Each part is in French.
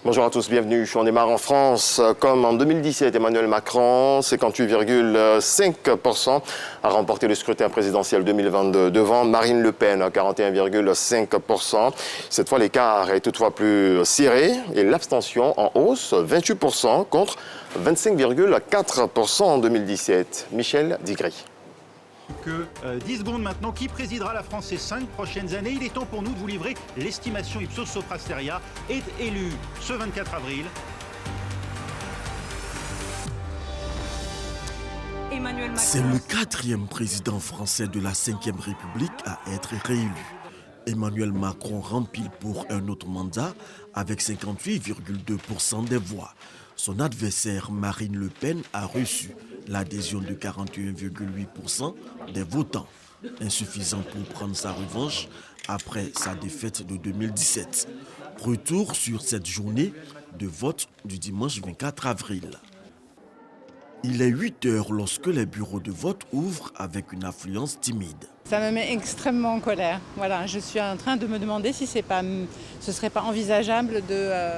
Bonjour à tous, bienvenue. On démarre en France. Comme en 2017, Emmanuel Macron, 58,5%, a remporté le scrutin présidentiel 2022 devant Marine Le Pen, 41,5%. Cette fois, l'écart est toutefois plus serré et l'abstention en hausse, 28% contre 25,4% en 2017. Michel Digri. 10 secondes maintenant, qui présidera la France ces 5 prochaines années? Il est temps pour nous de vous livrer l'estimation Ipsos Soprasteria, est élu ce 24 avril. C'est le 4e président français de la 5e République à être réélu. Emmanuel Macron rempile pour un autre mandat avec 58,2% des voix. Son adversaire Marine Le Pen a reçu l'adhésion de 41,8% des votants, insuffisant pour prendre sa revanche après sa défaite de 2017. Retour sur cette journée de vote du dimanche 24 avril. Il est 8 heures lorsque les bureaux de vote ouvrent avec une affluence timide. Ça me met extrêmement en colère. Voilà, je suis en train de me demander si ce ne serait pas envisageable de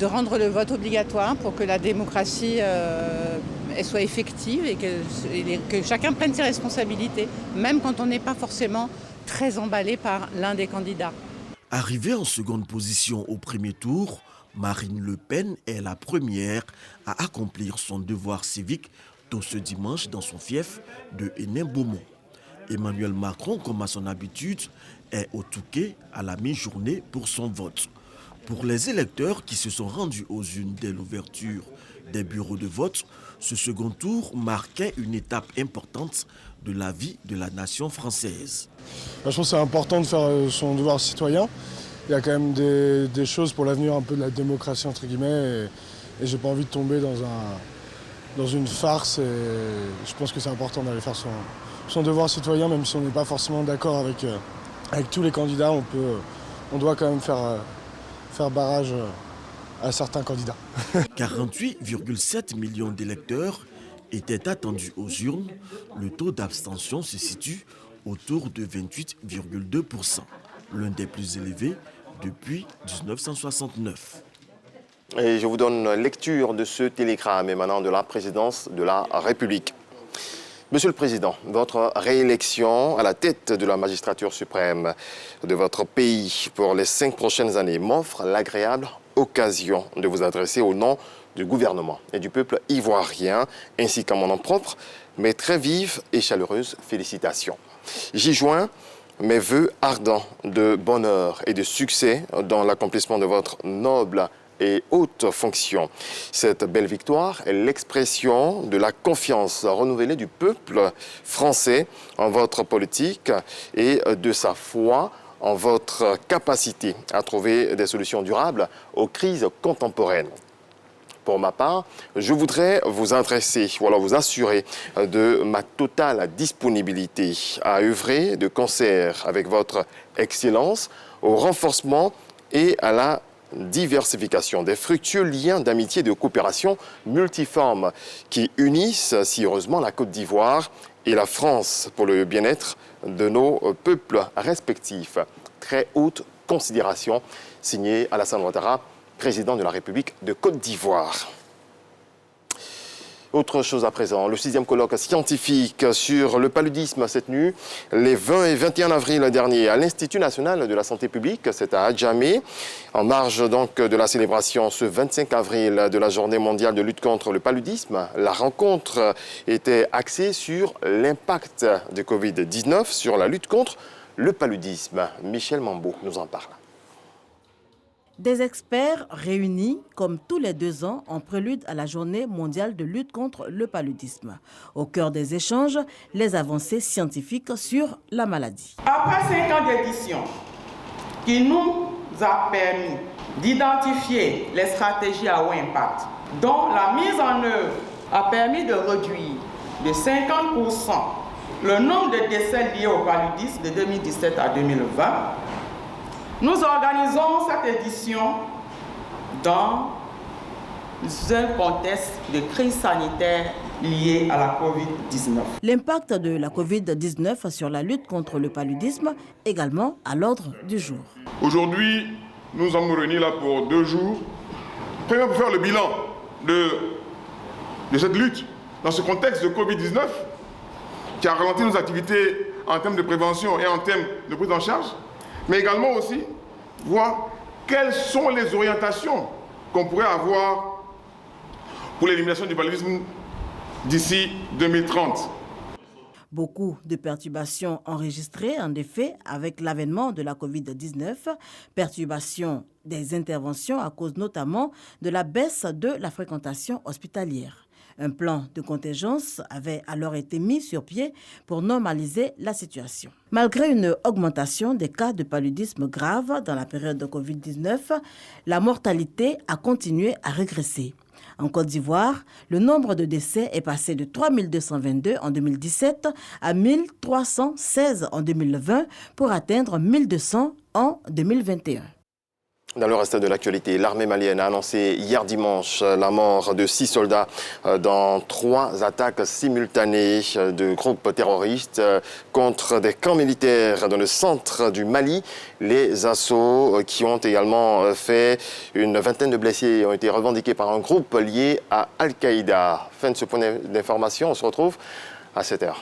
rendre le vote obligatoire pour que la démocratie elle soit effective et que chacun prenne ses responsabilités, même quand on n'est pas forcément très emballé par l'un des candidats. Arrivée en seconde position au premier tour, Marine Le Pen est la première à accomplir son devoir civique tôt ce dimanche dans son fief de Hénin-Beaumont. Emmanuel Macron, comme à son habitude, est au Touquet à la mi-journée pour son vote. Pour les électeurs qui se sont rendus aux urnes dès l'ouverture des bureaux de vote, ce second tour marquait une étape importante de la vie de la nation française. Je pense que c'est important de faire son devoir citoyen. Il y a quand même des choses pour l'avenir un peu de la démocratie entre guillemets et j'ai pas envie de tomber dans une farce et je pense que c'est important d'aller faire son devoir citoyen même si on n'est pas forcément d'accord avec tous les candidats, on doit quand même faire barrage à certains candidats. 48,7 millions d'électeurs étaient attendus aux urnes. Le taux d'abstention se situe autour de 28,2%, l'un des plus élevés depuis 1969. Et je vous donne lecture de ce télégramme émanant de la présidence de la République. Monsieur le Président, votre réélection à la tête de la magistrature suprême de votre pays pour les 5 prochaines années m'offre l'agréable occasion de vous adresser au nom du gouvernement et du peuple ivoirien, ainsi qu'à mon nom propre, mes très vives et chaleureuses félicitations. J'y joins mes vœux ardents de bonheur et de succès dans l'accomplissement de votre noble et haute fonction. Cette belle victoire est l'expression de la confiance renouvelée du peuple français en votre politique et de sa foi en votre capacité à trouver des solutions durables aux crises contemporaines. Pour ma part, je voudrais vous adresser, ou alors vous assurer de ma totale disponibilité à œuvrer de concert avec votre Excellence au renforcement et à la diversification des fructueux liens d'amitié et de coopération multiformes qui unissent si heureusement la Côte d'Ivoire et la France pour le bien-être de nos peuples respectifs. Très haute considération, signé Alassane Ouattara, président de la République de Côte d'Ivoire. Autre chose à présent, le 6e colloque scientifique sur le paludisme s'est tenu les 20 et 21 avril dernier à l'Institut national de la santé publique, c'est à Adjamé, en marge donc de la célébration ce 25 avril de la journée mondiale de lutte contre le paludisme. La rencontre était axée sur l'impact de Covid-19 sur la lutte contre le paludisme. Michel Mambo nous en parle. Des experts réunis comme tous les 2 ans en prélude à la journée mondiale de lutte contre le paludisme. Au cœur des échanges, les avancées scientifiques sur la maladie. Après 5 ans d'édition qui nous a permis d'identifier les stratégies à haut impact, dont la mise en œuvre a permis de réduire de 50% le nombre de décès liés au paludisme de 2017 à 2020, nous organisons cette édition dans un contexte de crise sanitaire liée à la Covid-19. L'impact de la Covid-19 sur la lutte contre le paludisme également à l'ordre du jour. Aujourd'hui, nous allons nous réunir là pour 2 jours, premièrement pour faire le bilan de cette lutte dans ce contexte de Covid-19 qui a ralenti nos activités en termes de prévention et en termes de prise en charge, mais également aussi voir quelles sont les orientations qu'on pourrait avoir pour l'élimination du paludisme d'ici 2030. Beaucoup de perturbations enregistrées, en effet, avec l'avènement de la Covid-19, perturbations des interventions à cause notamment de la baisse de la fréquentation hospitalière. Un plan de contingence avait alors été mis sur pied pour normaliser la situation. Malgré une augmentation des cas de paludisme grave dans la période de Covid-19, la mortalité a continué à régresser. En Côte d'Ivoire, le nombre de décès est passé de 3222 en 2017 à 1316 en 2020 pour atteindre 1200 en 2021. Dans le reste de l'actualité, l'armée malienne a annoncé hier dimanche la mort de 6 soldats dans 3 attaques simultanées de groupes terroristes contre des camps militaires dans le centre du Mali. Les assauts qui ont également fait une vingtaine de blessés ont été revendiqués par un groupe lié à Al-Qaïda. Fin de ce point d'information, on se retrouve à 7h.